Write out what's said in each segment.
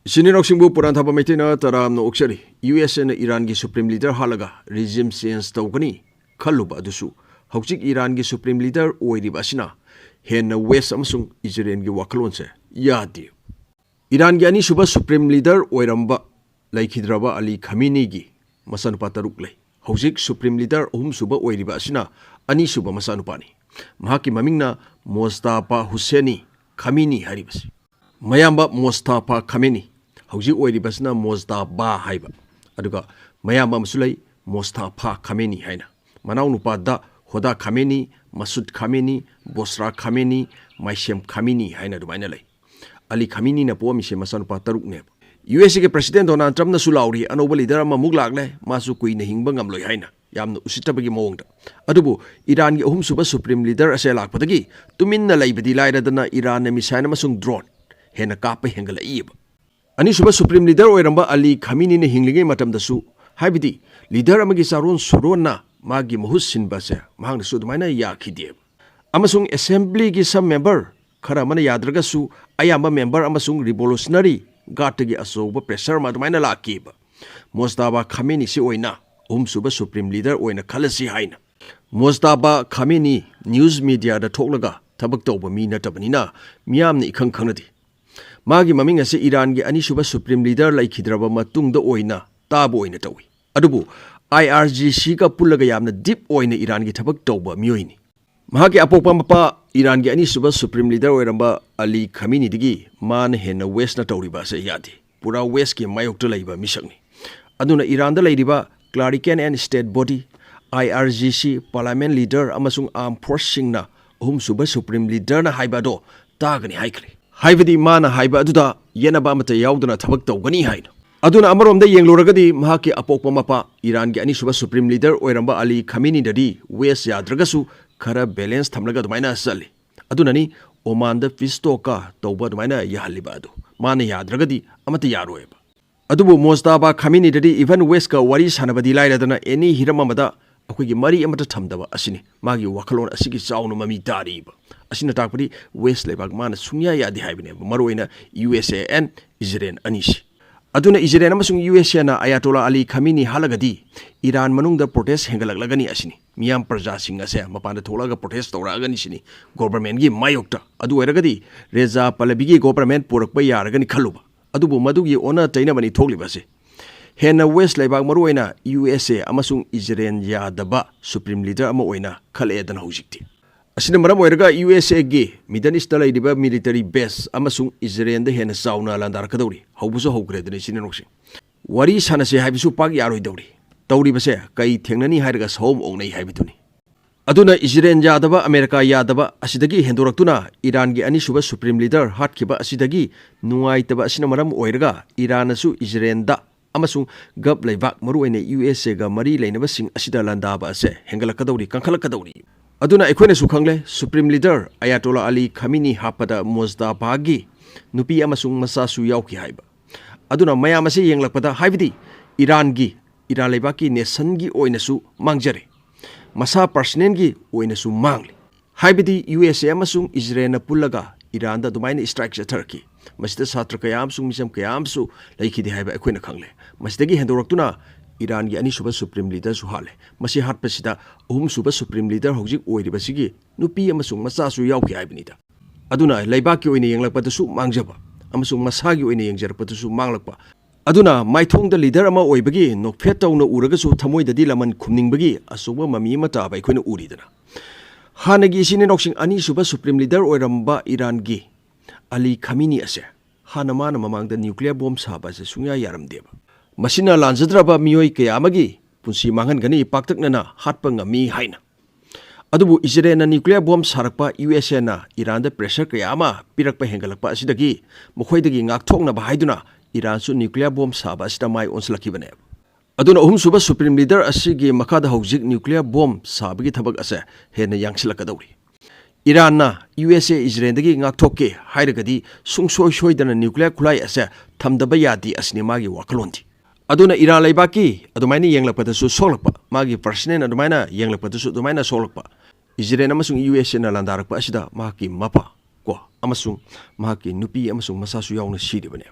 Siniroksimbu Puranthaba Metina Taram no Oksari, US and Iran gi Supreme Leader Halaga, regime change Tawgani, Kaluba Dusu, Hoksik Iran gi Supreme Leader Oiri Basina, Hen West Amasung, Israel gi Wakalonse, Yadi. Iran gi Ani Suba Supreme Leader Oiramba, like Hidraba Ali Khamenei gi, Masanupa Tarukle, Hoksik Supreme Leader Suba Oiri Basina, Ani Suba Masanupani, Mahaki Mamingna, Mustafa Husseini, Khamenei Haribas. Mayamba Mustafa Khamenei. Hauji oiribasna Mustafa haiba aduga mayamba masulai Mustafa Khamenei haina manau nupa da Hoda Khamenei Masud Khamenei Bosra Khamenei Maishem Khamenei haina dumaina lai Ali Khamenei na po mise masanupa taruk ne US ke president Donald Trump na sulauri Anouba leader ama muglagle masu kui na hingba ngamloi haina yamna usitabagi mawongda adubu Iran gi suba supreme leader ase lakpatagi tuminna laibadi lairadana Iran na misaina masung drone hena kapa hengala iba Ani suba supreme leader oiramba Ali Khamenei ne hinglingai matam dasu haibidi leader amagi saron surona magi mahus sinba se mahang su dumaina yakhide amasung assembly gi some member khara mana yadraga su ayamba member amasung revolutionary guard gi asoba pressure ma dumaina lakiba Mustafa Khamenei si oina suba supreme leader oina khalasi haina Mustafa Khamenei news media da thoklaga thabak tawba mi na tabanina miyamni ikhang khangnadi Magi maming ase Iran gi ani suba supreme leader lai khidraba matungda oina tabo oina tawi adubu IRGC ka pullaga yamna deep oina Iran gi thabak tawba miyoini mahagi apokpa mapa Iran gi ani suba supreme leader oiramba Ali Khamenei digi man hena west na tawriba se yadi pura west ki mayokta laiba misakni aduna Iran da laidiba clerical and state body IRGC parliament leader amasung armed forces na suba supreme leader na haibado tagani haikli Haibadi mana haiba aduda yenaba amata yaudana thabak tawgani haina aduna amaromda yengloragadi mahaki apokpa mapa Iran gi ani suba supreme leader oiramba Ali Khamenei dadi west yadragasu khara balance thamlaga dumaina sali adunani Oman da fistoka tawba dumaina yahaliba adu mana yadragadi amata yaroeba adubu Mustafa Khamenei dadi even west ka wari sanabadi lairadana any hiramamada akoigi mari amata thamdaba asini magi wakalon asigi chaunu mami tariba asina takpadi west lebak mana sunya yadi haibine maroina USA and Israel anishi aduna Israel amasung USA na Ayatollah Ali Khamenei halagadi Iran manungda protest hengalaglagani asini miyam praja singa se mapanda tholaga protest tawragani sini government gi mayokta adu eragadi Reza Pahlavi gi government porakpa yaragani khaluba adubu madugi ona tainabani thogliba se Hena West Laibak Maruina USA amasung Israel yadaba Supreme Leader ama oina khale dan hojikti asina maram oiraga USA ge Middle East laidiba military base amasung Israel da hena sauna landar kadori haubuso hogre dani sinenoksi wari sanase haibisu pak yaroi dawri tawri base kai thengnani hairaga som ongnai haibituni aduna Israel yadaba America yadaba asidagi henduraktuna Iran gi ani suba Supreme Leader hatkiba asidagi nuaitaba asina maram oiraga Iran asu Israel da amasung gab laibak maruaina USA ga mari lainaba sing asida landaba ase hengalakadawri kankhalakadawri aduna ekhone su khangle Supreme Leader Ayatollah Ali Khamenei hapada Mustafa gi nupi amasung masa su yauki haiba aduna mayam ase yenglakpada haibidi Iran laibak ki nation gi oina su mangjare masa personal gi oina su mangli haibidi USA amasung Israel na pullaga Iran da dumaina strike Turkey masida satra kayam sung misam kayam su laikhidi haiba ekhone khangle masdagi hendoraktuna Iran gi ani suba supreme leader su hale masi hatpasida suba supreme leader hojik oiribasigi nupi amasung masa su yauki haibinida aduna laibaki oina yenglakpada su mangjaba amasung masagi oina yengjarpada su manglakpa aduna maithongda leader ama oibagi nokphet tawna uraga su thamoidadi laman khumningbagi asuba mami mata ba ekhone uridana hanagi sine noksing ani suba supreme leader oiramba Iran gi Ali Khamenei ase hanamana mamangda nuclear bomb saba se sungya yaramdeba masina lanjadraba miyoi kaya amagi punsi mangan gani paktaknana hatpa ngami haina adubu Israel na nuclear bomb sarakpa USA na Iran da pressure kaya ama pirakpa hengalakpa asidagi mokhoidagi ngakthokna ba haiduna Iran su nuclear bomb saba asida mai onslakibane aduna suba supreme leader asigi makada hojik nuclear bomb sabagi thabak ase hena yangsilakadawri Iran na USA Israel dagi ngakthokke hairagadi sungsoi soidana nuclear khulai ase thamdaba yadi asni magi wakalondi aduna Iran laibaki adumaina yenglakpada su solakpa magi personal adumaina yenglakpada su adumaina solakpa Israel amasung USA na landarakpa asida maki mapa ko amasung mahaki nupi amasung masasu yauna siribane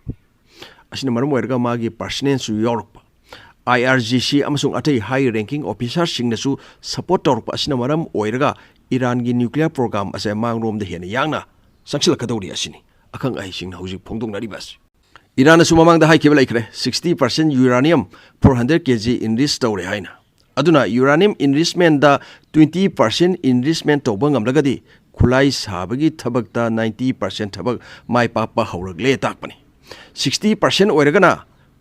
asina maram oirga magi personnel su yorpa IRGC amasung atai high ranking officer singnasu support torpa asina maram oirga Iran gi nuclear program ase mangrom de hena yangna saksil kadori asini akang ai singna hujik phongdong nari bas Iran su mamang da hai kebel ikre 60% uranium 400 kg enrich tawre haina aduna uranium enrichment da 20% enrichment tawba ngamlagadi khulai sabagi thabakta 90% thabak mai papa hawragle takpani 60% oiragana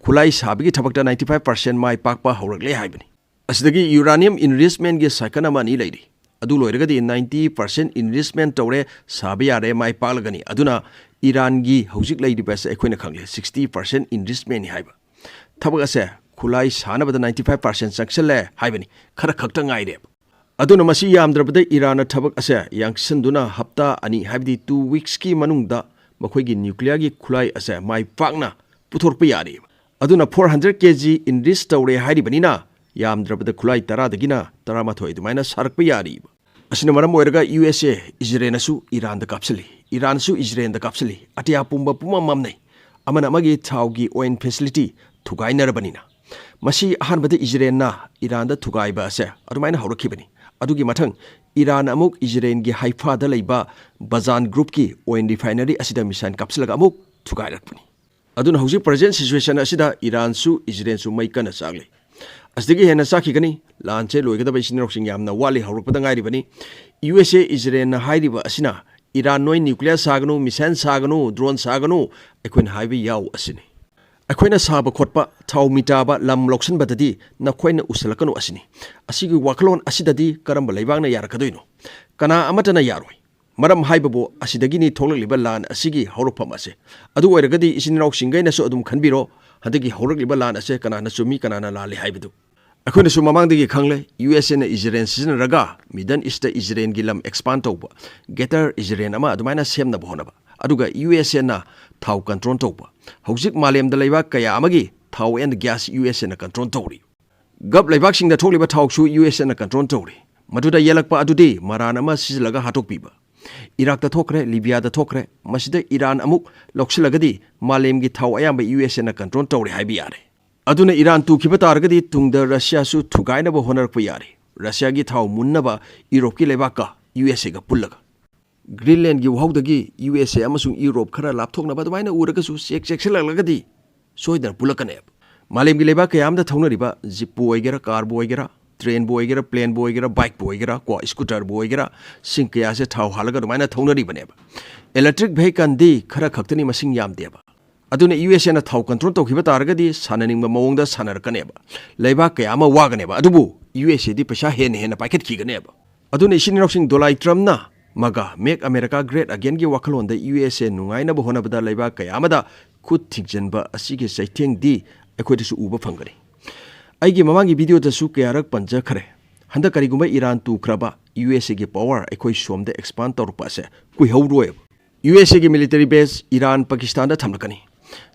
khulai sabagi thabakta 95% mai papa hawragle haibani asidagi uranium enrichment ge sakana mani leidi adu loiragadi 90% enrichment tawre sabi yare mai palagani aduna Iran gi hojik leidi bas ekhoina khangle 60% enrichment haiba thabak ase khulai sanabada 95% saksale haibani khara khakta ngaire aduna masi yamdrabada Iran thabak ase yangsanduna hafta ani haibdi 2 weeks ki manungda makhoi gi nuclear gi khulai ase mai pakna puthorpa yari aduna 400 kg enrich tawre hairibani na yamdrabada khulai 10 dagina 13 dumaina sarakpa yari asina maram oirga USA Israel nasu Iran da kapsali Iran su Israel da kapsali atia pumba puma mamnai amana magi thaugi oil facility thugai narbanina masi ahanbada Israel na Iran da thugai ba ase adumaina hawrakhibani adugi mathang Iran amuk Israel gi Haifa da leiba Bazan group ki oil refinery asida mission kapsalaga amuk thugai rakpani aduna hauji present situation asida Iran su Israel su mai kana sagle asdigi hena saki gani lanche loigada bai sinrok sing yamna wali hawrukpada ngairi bani USA Israel na hairiba asina Iran noi nuclear saganu missile saganu drone saganu ekhoin haibi yaw asini ekhoina saba khotpa thau mitaba lam loksan badadi na khoina usalakanu asini asigi waklon asidadi karamba leibangna yarakadoino kana amata na yaroi maram haibabo asidagi ni tholiba lan asigi hawrupam ase adu oiragadi isinrok singaina so adum khanbiro hadagi hawrakliba lan ase kana na sumi kana na lali haibidu akhona su mamangdagi khangle USA na Israel season raga Middle East Israel gi lam expand tawba getter Israel ama adumaina semna bohonaba aduga USA na thau control tawba hojik malem da leiba kaya amagi thau and gas USA na control tawri gab leibak sing da tholiba thau su USA na control tawri maduda yelakpa adudi maran ama silaga hatokpiba Iraq da thokre Libya da thokre masida Iran amuk loksilagadi malem gi thau ayamba USA na control tawri haibi yare aduna Iran tu kibatargadi tungda Russia su thugaina ba honar pa yare Russia gi thau munnaba Europe ki lebaka USA ga pullaga Greenland gi wahawdagi USA amasung Europe khara lapthokna ba dumaina uraga su sekselagadi soidar pulakane malem gi lebaka yamda thaunariba jeep bo oigera car bo oigera train bo oigera plane bo oigera bike bo oigera ko scooter bo oigera singkya se thau halaga dumaina thaunari bane electric vehicle di khara khaktani masing yamdeba aduna USA na thau control tawkhiba taragadi sananingba mawongda sanarkaneba leiba kayama waganeba adubu USA di pesha hen paket khiganeba aduna isinroksing Donald Trump na maga make America great again gi wakalon da USA nungaina bo honabada leiba kayamada khut thikjanba asigi saitheng di ekhoidisu uba phangani aigi mamangi video da su kayarak panja khare handa karigumba Iran tu khraba USA gi power ekhoi somda expand torpa se kui hawroe USA gi military base Iran Pakistan da thamlakani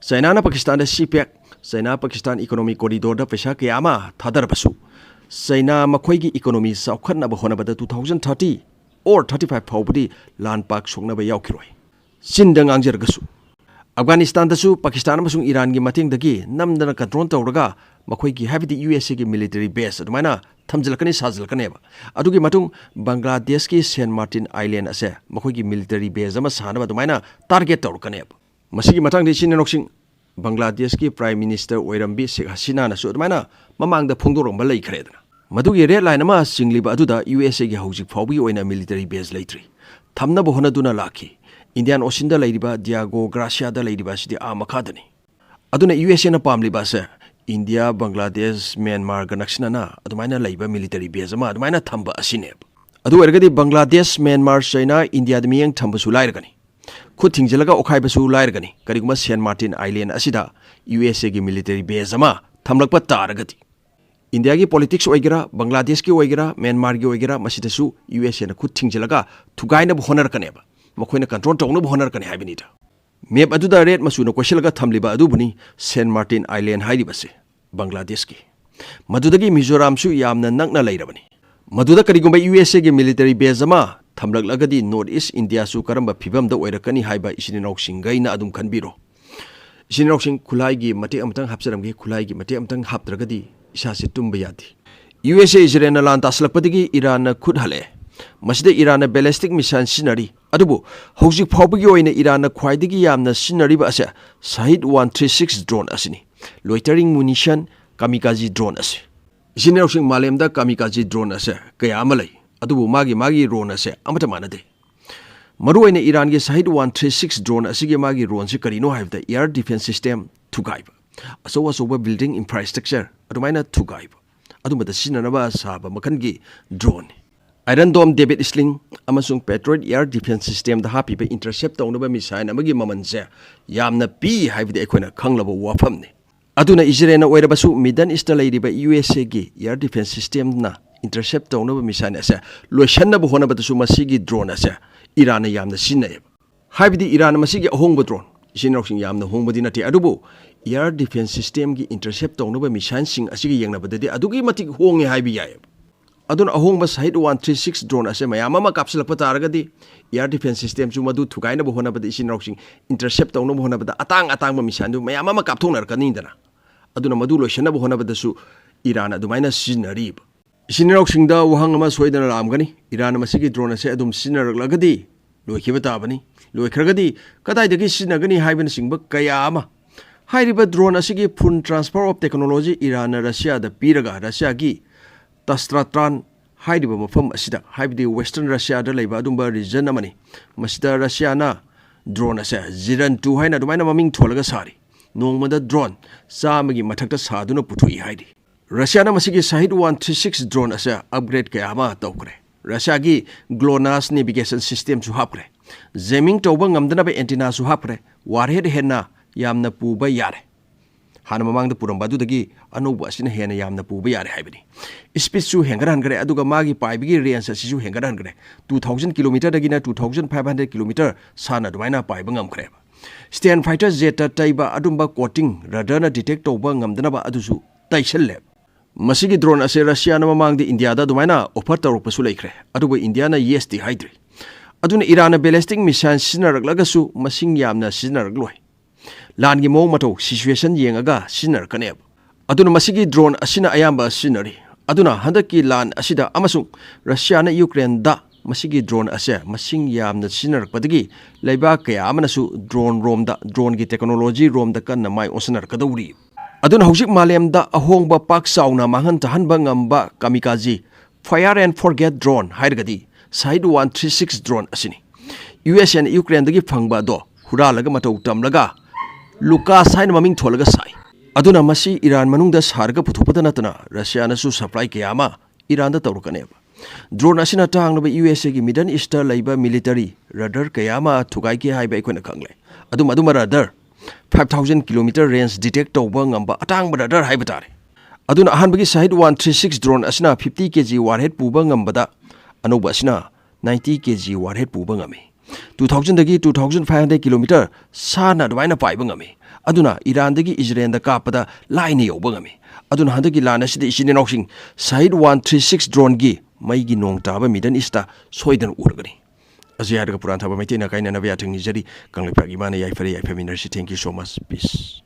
China na Pakistan da CPEC China Pakistan economic corridor da pesa kayama thadar basu China makhoi gi economy saukhatna ba honabada 2030 or 35 phawbudi lan pak sokna ba yaukhiroi chin da ngangjergasu Afghanistan da su Pakistan amasung Iran gi mating dagi namdana control tawraga makhoi gi habidi USA gi military base adumaina thamjalakani sajjalakani ba adugi matung Bangladesh ki Saint Martin Island ase makhoi gi military base ama sana ba adumaina target tawrakani ba masigi matang de sinenoksing Bangladesh ki Prime Minister Oirambi Sheikh Hasina na su adumaina mamang da phongdorong ba leikharedana madugi red line ama singliba aduda USA gi hojik phawbi oina military base leitri thamna bo honaduna lakhi Indian Ocean da leiriba Diego Garcia da leiriba sidi amakadani aduna USA na pamliba se India Bangladesh Myanmar ganaksina na adumaina leiba military base ama adumaina thamba asine adu ergadi Bangladesh Myanmar China India da miyang thamba su lairgani khut thingjalaga okhai basu lairgani kariguma Saint Martin Island asida USA gi military base ama thamlakpa taragati India gi politics oigera Bangladesh gi oigera Myanmar gi oigera masidasu USA na khut thingjalaga thugaina bu honar kaneba makoina control tawna bu honar kani haibinita map aduda red masuna kwashalaga thamliba adubuni Saint Martin Island hairibase Bangladesh gi madudagi Mizoram su yamna nakna leirabani maduda karigumba USA gi military base ama thamlaklagadi North East India su karamba phibam da oirakani haiba isininaw singaina adum khanbiro Sinauxing Kulaigi Mate Amtang Hapsaramgi Kulaigi Mate Amtang Hapdragadi Ishasi Tumbayati. USA Israel Lan Taslapatigi Iran Kudhale. Masida Iran ballistic missile scenery. Adubu, Hosi Popio in Iran Quidigi Yamna scenery Basa, Shahed 136 drone asini. Loitering munition, kamikaze drone as. Sinauxing Malemda kamikaze drone as, Kayamalay. Adubu Magi drone as, Amatamanade. Maru in Iran ge Shahed 136 drone asigi magi drone si karino have the air defense system to guide. So was over building infrastructure. Adumina to guide. Adumata Sinanaba Saba Makangi drone. Iron Dome David Sling, amasung Patriot air defense system the happy intercept on the missile Amagi Mamanze. Yamna P have the equina Kanglabo Wafamni. Aduna Israel Wedabasu Midan is the lady by USA ge air defense system na intercept on the missile as a Lushana Bohona Batasuma Sigi drone as a Iran Yam the Sinab. Hybidi Iran Masigi a home drone. Sinoxing Yam the home Badinati Adubo. Air defense system gi intercept on the missile sing Asigi Yang Badadi Adugi Matic Hong Hibi. Adun a home was Shahed 136 drone as a Mayama capsule Pataragadi. Air defense system to Madu to Gaina Bohona but is in intercept on Bohona but Atang Misandu Mayama Captona Canindana. Aduna Madulo Shanabohona but the Su Iran Adumina Sinarib. Sinauxing da Wahangama Sweden Ramgani, Iran Masigi drone as Adum Sinar Lagadi, Luikivatabani, Luikragadi, Katai the Sinagani Hyben Singbuk Kayama. High river drone asigi pun transfer of technology Iran Russia the Piraga Russia gi. Tastratran high river Mufum Asida, high the Western Russia the Labadumba region Namani, Masida Russiana drone as a Ziran 2 Hina Dumina Maming Tolagasari. Nong mada drone, Samagi Matakta Saduna Putui Heidi. Russia Masigi Shahed 136 drone as a upgrade Kayama Tokre. Russia gi GLONASS navigation system to hapre. Zeming Tobang Amdanabe antenna to hapre. Warhead Henna Yamna Puba Yare. Hanamang the Purambadu the gi Anouba in Hena Yamna Puba Yare Hibini. Speech to Hangarangre Aduga Magi Pibigi Rians as you Hangarangre. 2,000 kilometer again 2,500 kilometer Sana Duina Pibangam Crab. Stand fighter Zeta Taiba Adumba coating Radana detect Obang Amdanaba Adusu Taishal Lab. Masigi drone as a Russian among the India Dumaina Opata Pasulacre, Aduba Indiana yes the Hydri. Aduna Iran ballistic missile Sinar Lagasu, Masing Yamna Sinar Gloy. Langi Momato, situation Yangaga, Sinar Kaneb. Aduna Masigi drone Asina Ayamba Sinari. Aduna Handaki Lan Asida Amasung, Russiana Ukraine da Masigi drone Asa, Masing Yamna Sinar Padagi, Laiba Kaya Amanasu, drone Rom da, drone technology Rom the Kana Mai Osanar Kadauri. Adun Hosik Malem da Ahongba Pak Sauna Mahan Tahanbangamba Kamikaze Fire and Forget drone Haidgadi Shahed 136 drone Asini US and Ukraine the Gipangba do Huralaga Mato Tamlaga Luka Sign Maming Tolaga Sai Aduna Masi Iran Manunda Sarga Putupatanatana Russia Su Supply Kayama Iran the Taurukaneb Drone Asina Tang of USA Middle Easter Labor Military Radar Kayama Tugaiki High Bakuna Kangle Aduma Radar 5,000 kilometer range detect Tobangamba Atang Badar Hibatari. Aduna Hanbagi Shahed 136 drone Asina 50 kg warhead Pubangambada Anouba Asina 90 kg warhead Pubangami. 2,000 dagi 2,500 kilometer Sana Dwina Pibangami. Aduna Iran dagi Israel the Kapada Line Yobangami. Aduna Handaki Lanasi Shininoxing Shahed 136 drone gi Maigi Nong Taba Midan Ista Soidan Urgani. As you had a Puranta Matina Kaina Naviating Nizeri, Kanglipagimana Yafari, thank you so much. Peace.